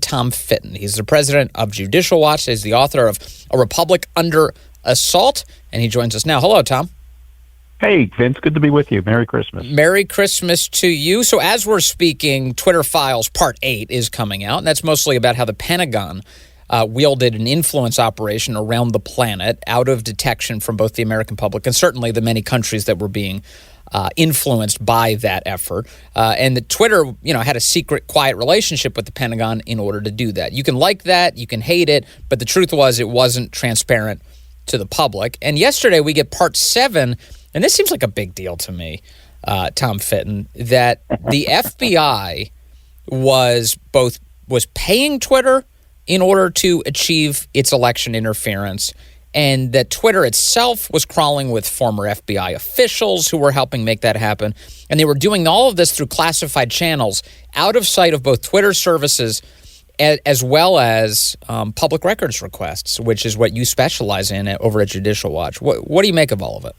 Tom Fitton. He's the president of Judicial Watch. He's the author of A Republic Under Assault, and he joins us now. Hello, Tom. Hey, Vince. Good to be with you. Merry Christmas. Merry Christmas to you. So as we're speaking, Twitter Files Part 8 is coming out, and that's mostly about how the Pentagon wielded an influence operation around the planet out of detection from both the American public and certainly the many countries that were being influenced by that effort. And the Twitter, had a secret, quiet relationship with the Pentagon in order to do that. You can like that, you can hate it, but the truth was it wasn't transparent to the public. And yesterday we get Part 7, and this seems like a big deal to me, Tom Fitton, that the FBI was paying Twitter in order to achieve its election interference, and that Twitter itself was crawling with former FBI officials who were helping make that happen. And they were doing all of this through classified channels out of sight of both Twitter services as well as public records requests, which is what you specialize in over at Judicial Watch. What do you make of all of it?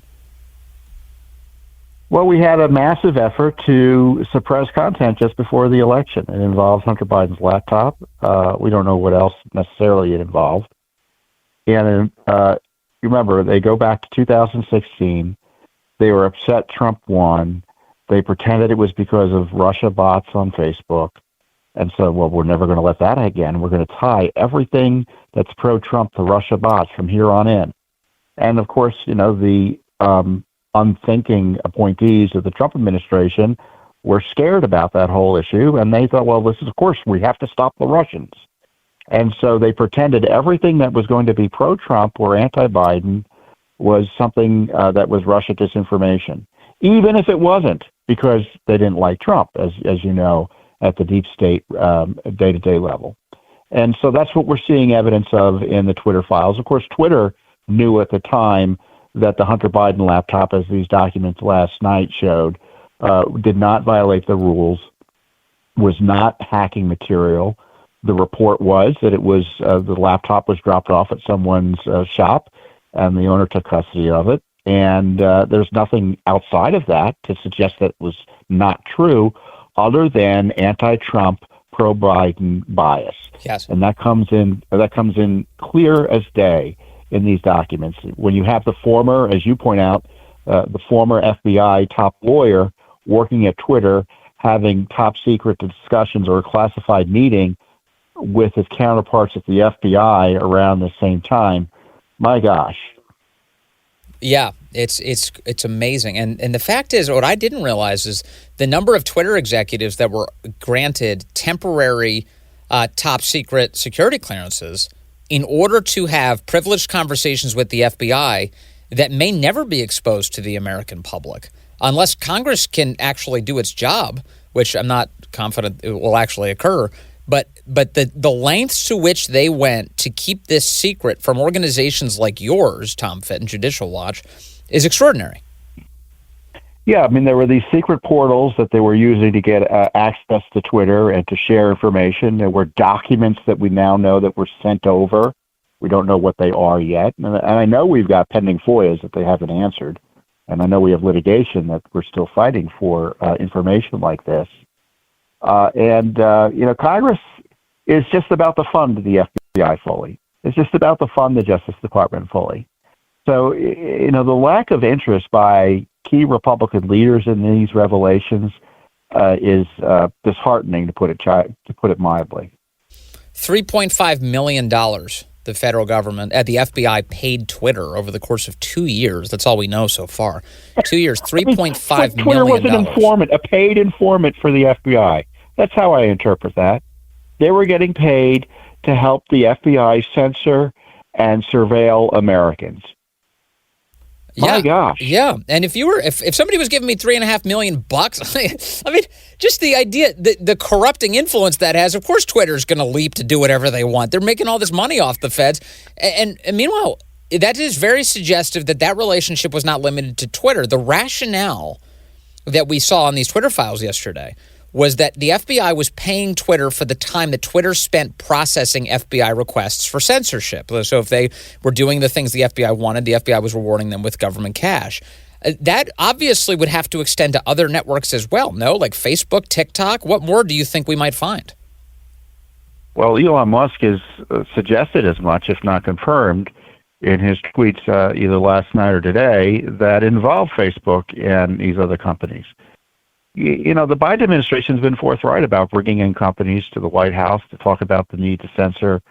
Well, we had a massive effort to suppress content just before the election. It involved Hunter Biden's laptop. We don't know what else necessarily it involved. And remember, they go back to 2016. They were upset Trump won. They pretended it was because of Russia bots on Facebook. And so, well, we're never going to let that again. We're going to tie everything that's pro-Trump to Russia bots from here on in. And, of course, the unthinking appointees of the Trump administration were scared about that whole issue, and they thought, well, of course, we have to stop the Russians. And so they pretended everything that was going to be pro-Trump or anti-Biden was something that was Russia disinformation, even if it wasn't, because they didn't like Trump, as you know, at the deep state day-to-day level. And so that's what we're seeing evidence of in the Twitter files. Of course, Twitter knew at the time that the Hunter Biden laptop, as these documents last night showed, did not violate the rules, was not hacking material. The report was that it was the laptop was dropped off at someone's shop, and the owner took custody of it. And there's nothing outside of that to suggest that it was not true, other than anti-Trump, pro-Biden bias. Yes, and that comes in clear as day in these documents. When you have the former, as you point out, the former FBI top lawyer working at Twitter, having top secret discussions or a classified meeting with his counterparts at the FBI around the same time, my gosh. Yeah, it's amazing. And the fact is, what I didn't realize is the number of Twitter executives that were granted temporary top secret security clearances in order to have privileged conversations with the FBI that may never be exposed to the American public unless Congress can actually do its job, which I'm not confident it will actually occur. But the lengths to which they went to keep this secret from organizations like yours, Tom Fitton, Judicial Watch, is extraordinary. Yeah, I mean, there were these secret portals that they were using to get access to Twitter and to share information. There were documents that we now know that were sent over. We don't know what they are yet. And I know we've got pending FOIAs that they haven't answered. And I know we have litigation that we're still fighting for information like this. Congress is just about to fund the FBI fully. It's just about to fund the Justice Department fully. So, the lack of interest by key Republican leaders in these revelations is disheartening, to put it mildly. $3.5 million the federal government, the FBI paid Twitter over the course of 2 years. That's all we know so far. 2 years, $3.5 million. Twitter was an informant, a paid informant for the FBI. That's how I interpret that. They were getting paid to help the FBI censor and surveil Americans. My gosh. Yeah. And if somebody was giving me $3.5 million, I mean, just the idea, the corrupting influence that has, of course, Twitter's going to leap to do whatever they want. They're making all this money off the feds. And meanwhile, that is very suggestive that relationship was not limited to Twitter. The rationale that we saw on these Twitter files yesterday was that the FBI was paying Twitter for the time that Twitter spent processing FBI requests for censorship. So if they were doing the things the FBI wanted, the FBI was rewarding them with government cash. That obviously would have to extend to other networks as well, no? Like Facebook, TikTok? What more do you think we might find? Well, Elon Musk has suggested as much, if not confirmed, in his tweets either last night or today that involve Facebook and these other companies. You know, the Biden administration has been forthright about bringing in companies to the White House to talk about the need to censor,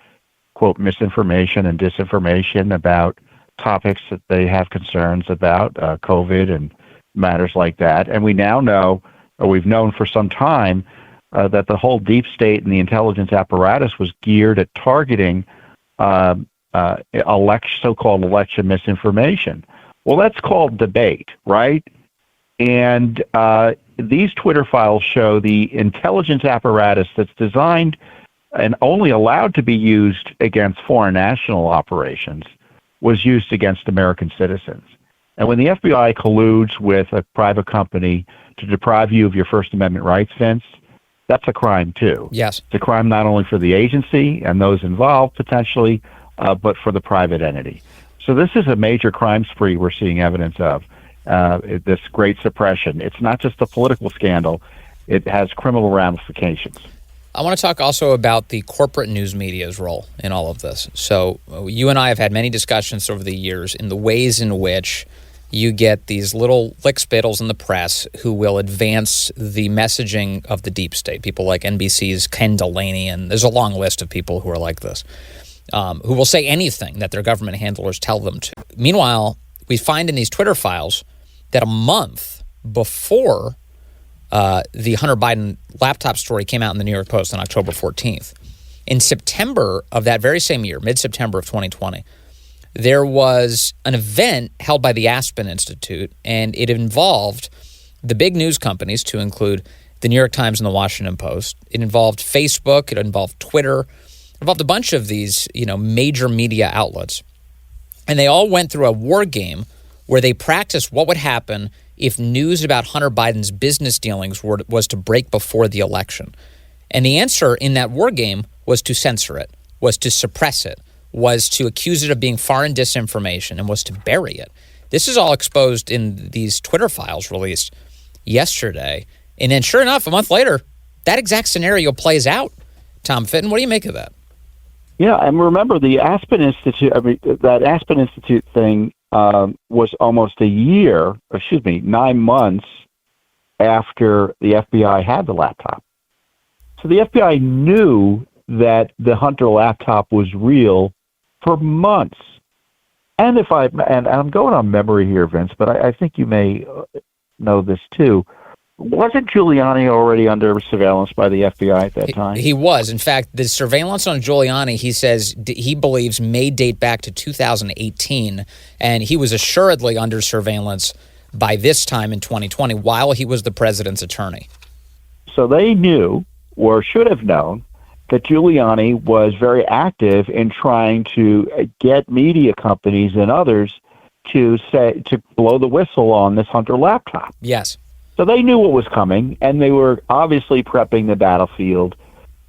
quote, misinformation and disinformation about topics that they have concerns about, COVID and matters like that. And we now know, or we've known for some time, that the whole deep state and the intelligence apparatus was geared at targeting so-called election misinformation. Well, that's called debate, right? And these Twitter files show the intelligence apparatus that's designed and only allowed to be used against foreign national operations was used against American citizens. And when the FBI colludes with a private company to deprive you of your First Amendment rights, Vince, that's a crime too. Yes. It's a crime not only for the agency and those involved potentially, but for the private entity. So this is a major crime spree we're seeing evidence of, this great suppression. It's not just a political scandal. It has criminal ramifications. I want to talk also about the corporate news media's role in all of this. So you and I have had many discussions over the years in the ways in which you get these little lickspittles in the press who will advance the messaging of the deep state, people like NBC's Ken Delaney, and there's a long list of people who are like this, who will say anything that their government handlers tell them to. Meanwhile, we find in these Twitter files that a month before the Hunter Biden laptop story came out in the New York Post on October 14th, in September of that very same year, mid-September of 2020, there was an event held by the Aspen Institute, and it involved the big news companies, to include the New York Times and the Washington Post. It involved Facebook. It involved Twitter. It involved a bunch of these, major media outlets. And they all went through a war game where they practiced what would happen if news about Hunter Biden's business dealings was to break before the election. And the answer in that war game was to censor it, was to suppress it, was to accuse it of being foreign disinformation, and was to bury it. This is all exposed in these Twitter files released yesterday. And then sure enough, a month later, that exact scenario plays out. Tom Fitton, what do you make of that? Yeah, and remember the Aspen Institute, that Aspen Institute thing was almost 9 months after the FBI had the laptop. So the FBI knew that the Hunter laptop was real for months. And I'm going on memory here, Vince, but I think you may know this too. Wasn't Giuliani already under surveillance by the FBI at that time? He was. In fact, the surveillance on Giuliani, he says he believes may date back to 2018, and he was assuredly under surveillance by this time in 2020 while he was the president's attorney. So they knew, or should have known, that Giuliani was very active in trying to get media companies and others to blow the whistle on this Hunter laptop. Yes. So they knew what was coming, and they were obviously prepping the battlefield.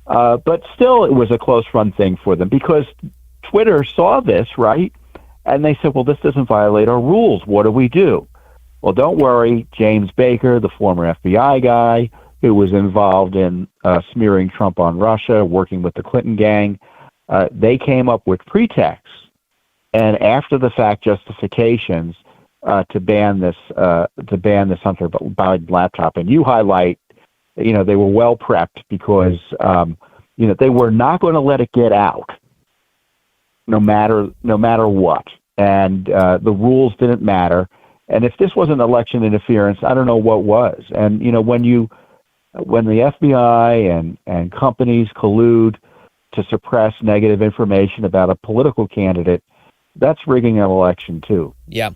But still, it was a close-run thing for them because Twitter saw this, right? And they said, well, this doesn't violate our rules. What do we do? Well, don't worry. James Baker, the former FBI guy who was involved in smearing Trump on Russia, working with the Clinton gang, they came up with pretexts and after-the-fact justifications to ban this Hunter Biden laptop. And you highlight, they were well prepped because they were not going to let it get out, no matter what. And the rules didn't matter. And if this wasn't election interference, I don't know what was. And when the FBI and companies collude to suppress negative information about a political candidate, that's rigging an election too. Yeah.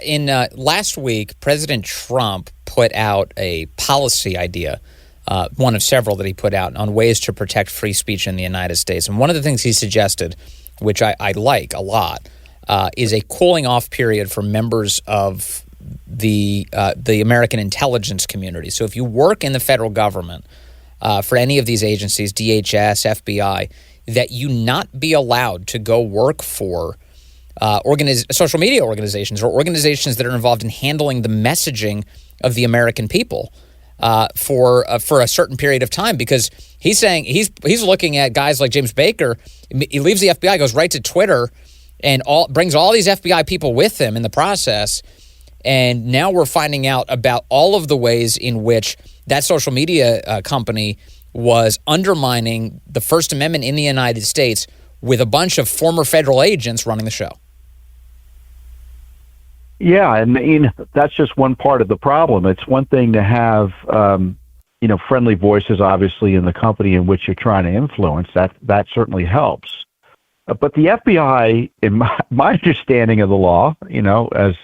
In last week, President Trump put out a policy idea, one of several that he put out, on ways to protect free speech in the United States. And one of the things he suggested, which I like a lot, is a cooling off period for members of the American intelligence community. So if you work in the federal government for any of these agencies, DHS, FBI, that you not be allowed to go work for social media organizations or organizations that are involved in handling the messaging of the American people. for a certain period of time, because he's saying he's looking at guys like James Baker. He leaves the FBI, goes right to Twitter, and brings all these FBI people with him in the process. And now we're finding out about all of the ways in which that social media company was undermining the First Amendment in the United States with a bunch of former federal agents running the show. Yeah, and that's just one part of the problem. It's one thing to have, friendly voices, obviously, in the company in which you're trying to influence. That certainly helps. But the FBI, in my understanding of the law, as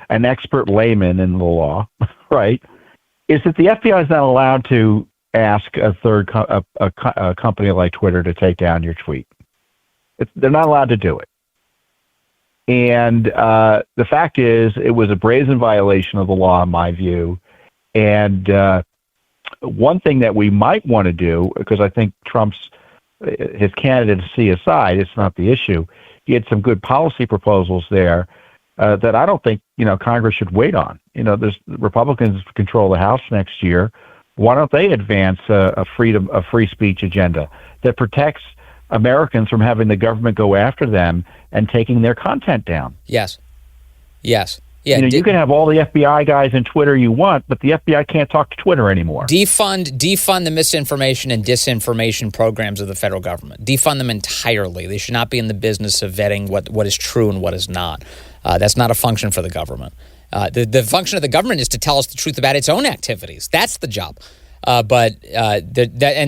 an expert layman in the law, right, is that the FBI is not allowed to ask a company like Twitter to take down your tweet. They're not allowed to do it. And the fact is, it was a brazen violation of the law, in my view. And one thing that we might want to do, because I think his candidacy aside, it's not the issue. He had some good policy proposals there that I don't think Congress should wait on. There's Republicans control the House next year. Why don't they advance a free speech agenda that protects Americans from having the government go after them and taking their content down? Yes. Yeah. You can have all the FBI guys in Twitter you want, but the FBI can't talk to Twitter anymore. Defund the misinformation and disinformation programs of the federal government. Defund them entirely. They should not be in the business of vetting what is true and what is not. That's not a function for the government. The function of the government is to tell us the truth about its own activities. That's the job. And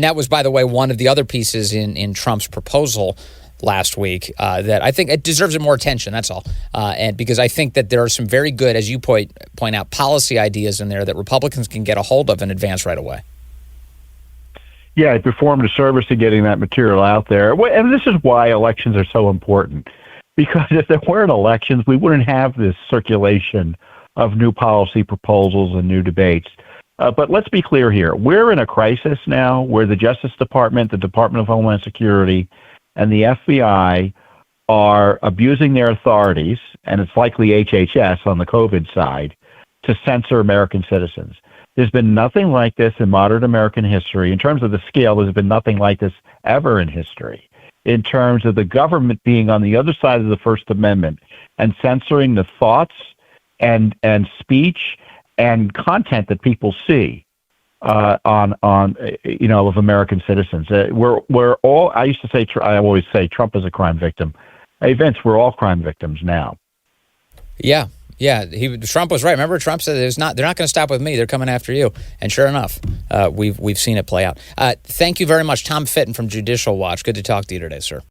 that was, by the way, one of the other pieces in Trump's proposal last week that I think it deserves more attention. That's all. And because I think that there are some very good, as you point out, policy ideas in there that Republicans can get a hold of and advance right away. Yeah, it performed a service to getting that material out there. And this is why elections are so important. Because if there weren't elections, we wouldn't have this circulation of new policy proposals and new debates. But let's be clear here. We're in a crisis now where the Justice Department, the Department of Homeland Security, and the FBI are abusing their authorities, and it's likely HHS on the COVID side, to censor American citizens. There's been nothing like this in modern American history. In terms of the scale, there's been nothing like this ever in history. In terms of the government being on the other side of the First Amendment and censoring the thoughts and speech and content that people see of American citizens. We're all. I always say Trump is a crime victim. Hey, Vince, we're all crime victims now. Yeah. Trump was right. Remember, Trump said they're not going to stop with me. They're coming after you. And sure enough, we've seen it play out. Thank you very much, Tom Fitton from Judicial Watch. Good to talk to you today, sir.